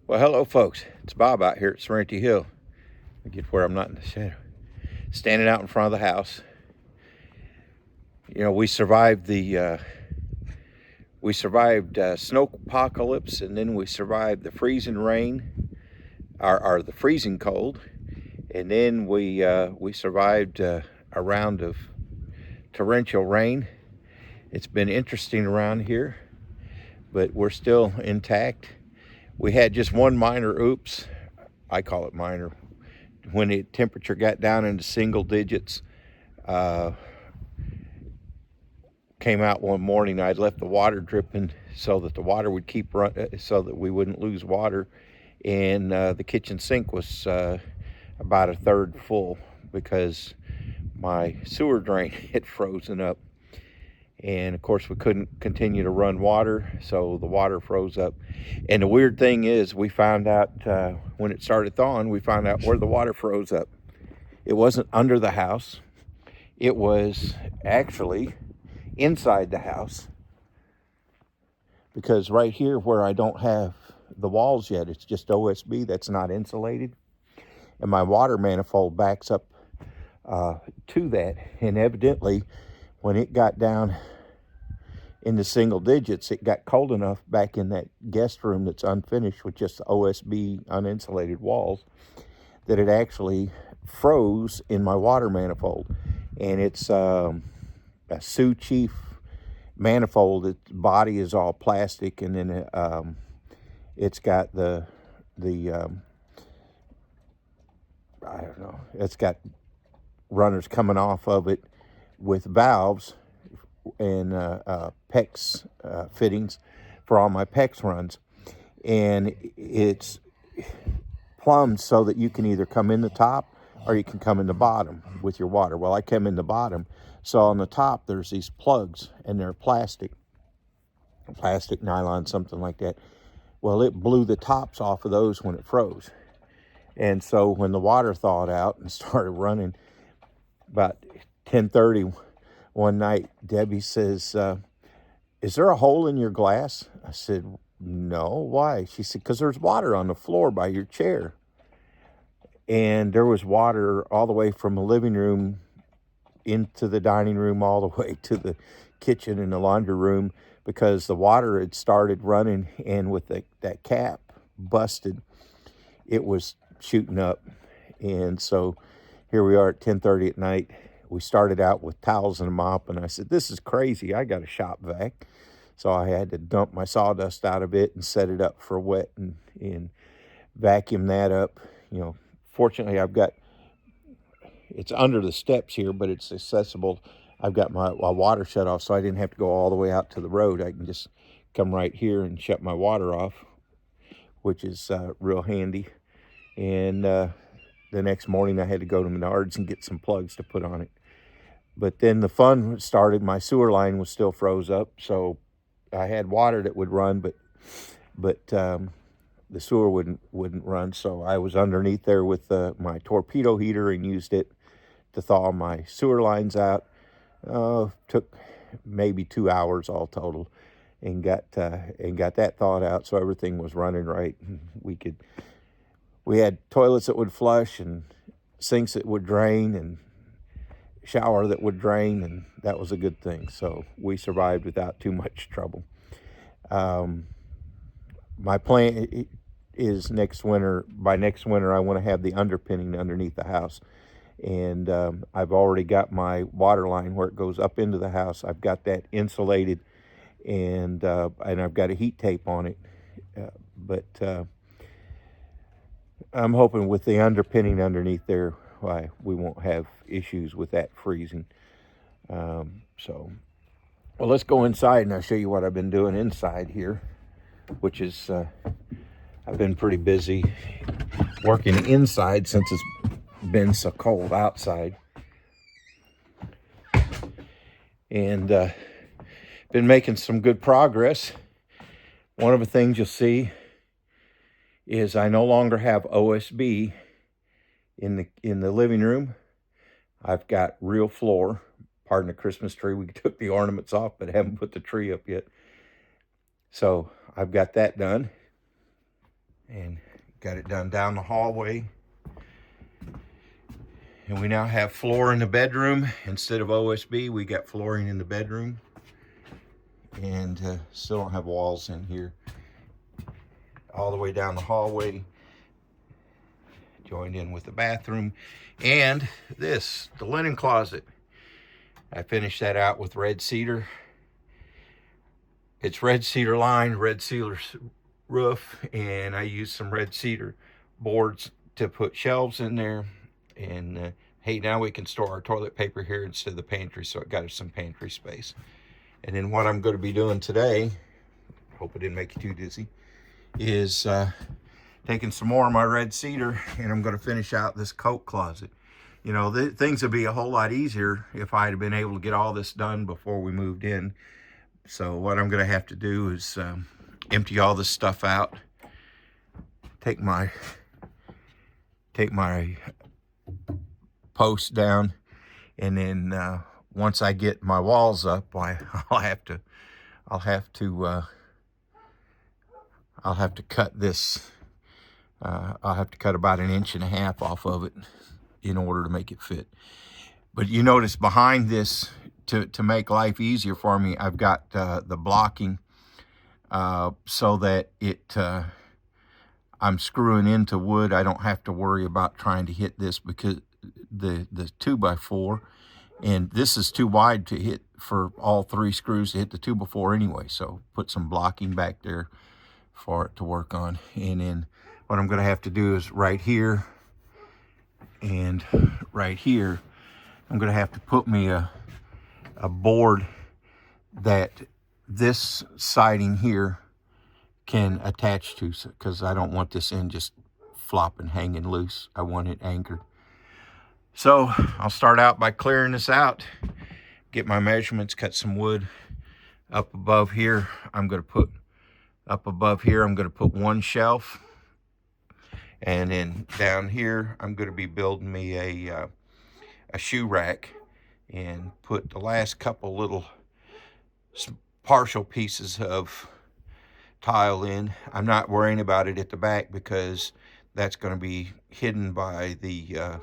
Well, hello, folks. It's Bob out here at Serenity Hill. I get where I'm not in the shadow. Standing out in front of the house. You know, we survived the snow apocalypse, and then we survived the freezing rain, or the freezing cold, and then we survived a round of torrential rain. It's been interesting around here, but we're still intact. We had just one minor oops. I call it minor. When the temperature got down into single digits, came out one morning. I'd left the water dripping so that the water would keep running, so that we wouldn't lose water. And the kitchen sink was about a third full because my sewer drain had frozen up. And of course, we couldn't continue to run water, so the water froze up. And the weird thing is, we found out when it started thawing, we found out where the water froze up. It wasn't under the house, it was actually inside the house. Because right here, where I don't have the walls yet, it's just OSB that's not insulated. And my water manifold backs up to that. And evidently, when it got down in the single digits, it got cold enough back in that guest room that's unfinished with just the OSB uninsulated walls that it actually froze in my water manifold. And it's a Sioux Chief manifold. Its body is all plastic, and then it's got the I don't know, it's got runners coming off of it with valves and PEX fittings for all my PEX runs. And it's plumbed so that you can either come in the top or you can come in the bottom with your water. Well, I came in the bottom. So on the top, there's these plugs, and they're plastic, nylon, something like that. Well, it blew the tops off of those when it froze. And so when the water thawed out and started running, about 10:30 one night, Debbie says, is there a hole in your glass? I said, no, why? She said, because there's water on the floor by your chair. And there was water all the way from the living room into the dining room, all the way to the kitchen and the laundry room, because the water had started running, and with that cap busted, it was shooting up. And so here we are at 10:30 at night. We started out with towels and a mop, and I said, this is crazy. I got a shop vac. So I had to dump my sawdust out of it and set it up for wet and vacuum that up. You know, fortunately, it's under the steps here, but it's accessible. I've got my water shut off, so I didn't have to go all the way out to the road. I can just come right here and shut my water off, which is real handy. And the next morning, I had to go to Menards and get some plugs to put on it. But then the fun started. My sewer line was still froze up, so I had water that would run, but the sewer wouldn't run. So I was underneath there with my torpedo heater and used it to thaw my sewer lines out. Took maybe 2 hours all total, and got that thawed out, so everything was running right. We had toilets that would flush, and sinks that would drain, and shower that would drain, and that was a good thing. So we survived without too much trouble. My plan is by next winter, I want to have the underpinning underneath the house. And I've already got my water line where it goes up into the house. I've got that insulated, and I've got a heat tape on it. But I'm hoping with the underpinning underneath there, we won't have issues with that freezing. Well, let's go inside and I'll show you what I've been doing inside here, which is I've been pretty busy working inside since it's been so cold outside. And been making some good progress. One of the things you'll see is I no longer have OSB in the living room. I've got real floor. Pardon the Christmas tree. We took the ornaments off, but haven't put the tree up yet. So I've got that done. and got it done down the hallway. And we now have floor in the bedroom. Instead of OSB, we got flooring in the bedroom. And still don't have walls in here. All the way down the hallway, joined in with the bathroom. And this, the linen closet. I finished that out with red cedar. It's red cedar lined, red cedar roof, and I used some red cedar boards to put shelves in there. And hey, now we can store our toilet paper here instead of the pantry, so it got us some pantry space. And then what I'm going to be doing today, hope it didn't make you too dizzy, is taking some more of my red cedar, and I'm going to finish out this coat closet. You know, things would be a whole lot easier if I had been able to get all this done before we moved in. So what I'm going to have to do is empty all this stuff out, take my post down, and then once I get my walls up, I'll have to cut this. I'll have to cut about 1.5 inches off of it in order to make it fit. But you notice behind this, to make life easier for me, I've got the blocking so that I'm screwing into wood. I don't have to worry about trying to hit this because the 2x4, and this is too wide to hit for all 3 screws to hit the 2x4 anyway. So put some blocking back there for it to work on. And then what I'm going to have to do is right here and right here, I'm going to have to put me a board that this siding here can attach to, because I don't want this end just flopping, hanging loose. I want it anchored. So I'll start out by clearing this out, get my measurements, cut some wood. Up above here, I'm going to put one shelf. And then down here, I'm going to be building me a shoe rack and put the last couple little partial pieces of tile in. I'm not worrying about it at the back because that's going to be hidden by the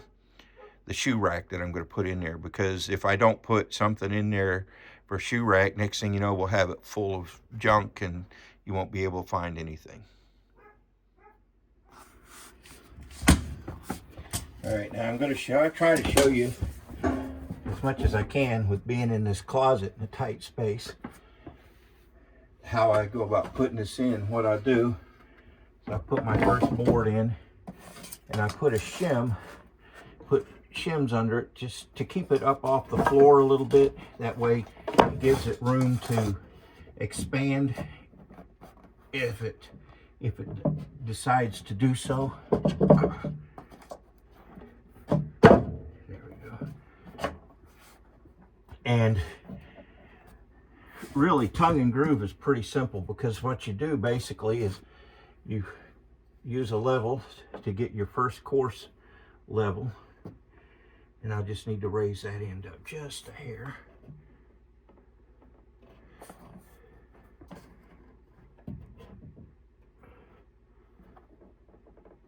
shoe rack that I'm going to put in there. Because if I don't put something in there for shoe rack, next thing you know, we'll have it full of junk and you won't be able to find anything. All right, now I'm going to try to show you as much as I can with being in this closet in a tight space, how I go about putting this in. What I do is I put my first board in and I put shims under it just to keep it up off the floor a little bit. That way it gives it room to expand if it decides to do so. And really, tongue and groove is pretty simple, because what you do basically is you use a level to get your first course level. And I just need to raise that end up just a hair.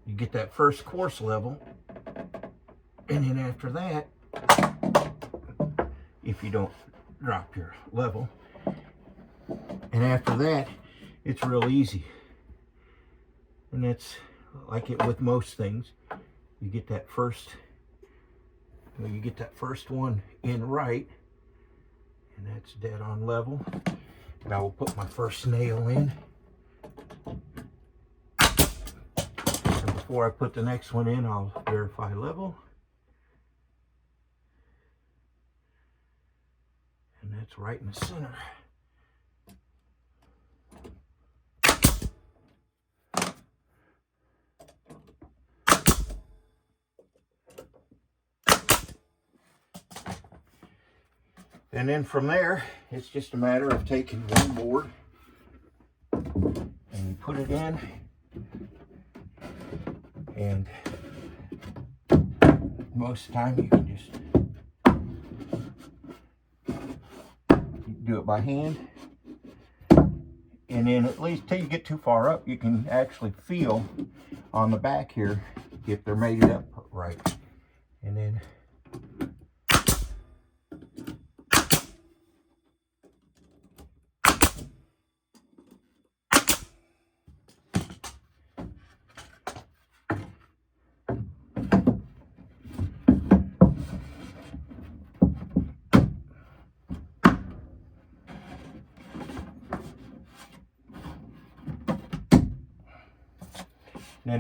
You get that first course level, and then after that, if you don't drop your level, and after that, it's real easy. And that's like it with most things. You get that first one in right, and that's dead on level. And I will put my first nail in. And before I put the next one in, I'll verify level. And that's right in the center. And then from there, it's just a matter of taking one board and you put it in, and most of the time you can just do it by hand. And then at least till you get too far up, you can actually feel on the back here if they're mated up right. And then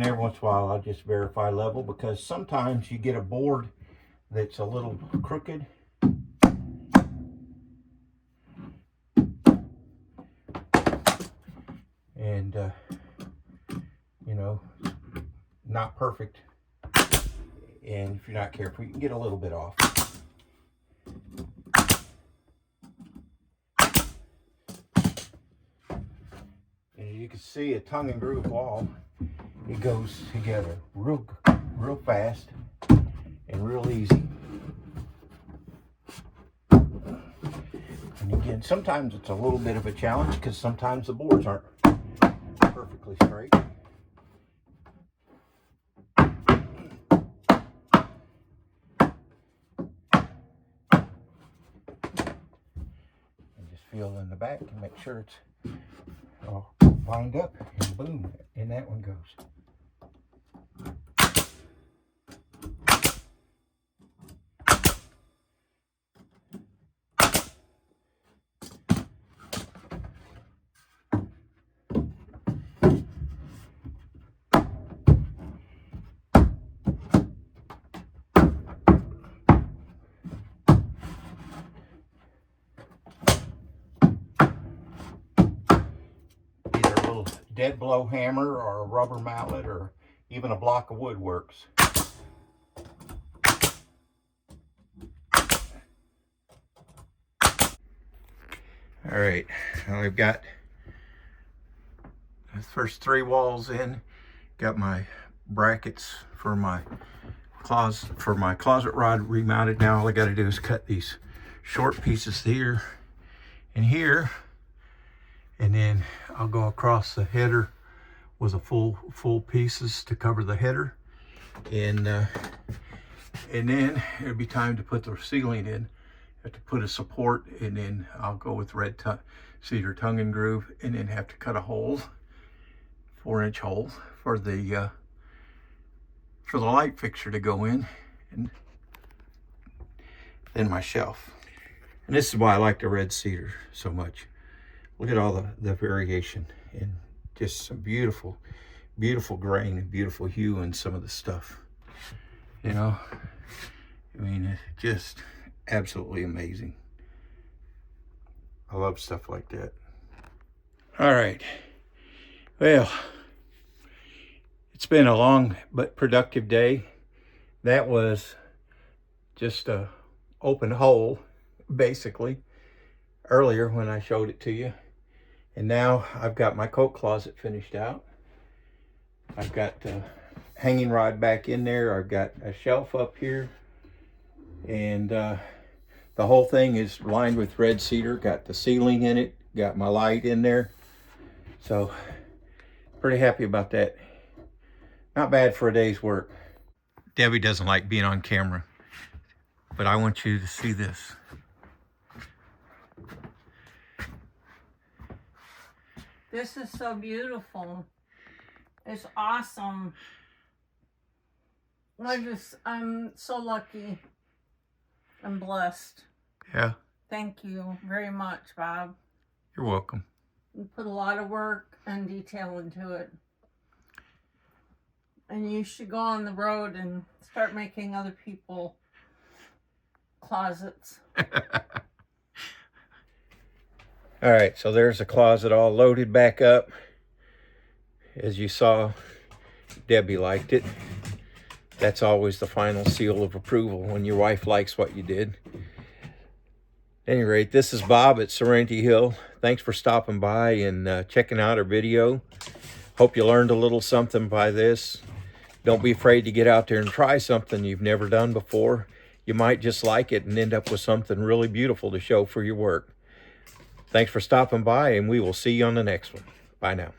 every once in a while I'll just verify level, because sometimes you get a board that's a little crooked. And, you know, not perfect. And if you're not careful, you can get a little bit off. And you can see a tongue and groove wall. It goes together real fast and real easy. And again, sometimes it's a little bit of a challenge because sometimes the boards aren't perfectly straight. And just feel in the back and make sure it's all lined up, and boom, and that one goes. Dead blow hammer or a rubber mallet or even a block of wood works. All right, now we've got the first 3 walls in. Got my brackets for my closet rod remounted. Now all I got to do is cut these short pieces here and here, and then I'll go across the header with a full pieces to cover the header, and then it'll be time to put the ceiling in. Have to put a support, and then I'll go with red cedar tongue and groove, and then have to cut a hole, 4-inch hole for the light fixture to go in, and then my shelf. And this is why I like the red cedar so much. Look at all the variation, and just some beautiful grain and beautiful hue in some of the stuff. You know, I mean, it's just absolutely amazing. I love stuff like that. All right, well, it's been a long but productive day. That was just a open hole, basically, earlier when I showed it to you. And now I've got my coat closet finished out. I've got the hanging rod back in there. I've got a shelf up here. And the whole thing is lined with red cedar. Got the ceiling in it. Got my light in there. So, pretty happy about that. Not bad for a day's work. Debbie doesn't like being on camera, but I want you to see this. This is so beautiful. It's awesome. I'm so lucky. I'm blessed. Yeah. Thank you very much, Bob. You're welcome. You put a lot of work and detail into it. And you should go on the road and start making other people closets. All right, so there's the closet all loaded back up. As you saw, Debbie liked it. That's always the final seal of approval, when your wife likes what you did. At any rate, this is Bob at Serenity Hill. Thanks for stopping by and checking out our video. Hope you learned a little something by this. Don't be afraid to get out there and try something you've never done before. You might just like it and end up with something really beautiful to show for your work. Thanks for stopping by, and we will see you on the next one. Bye now.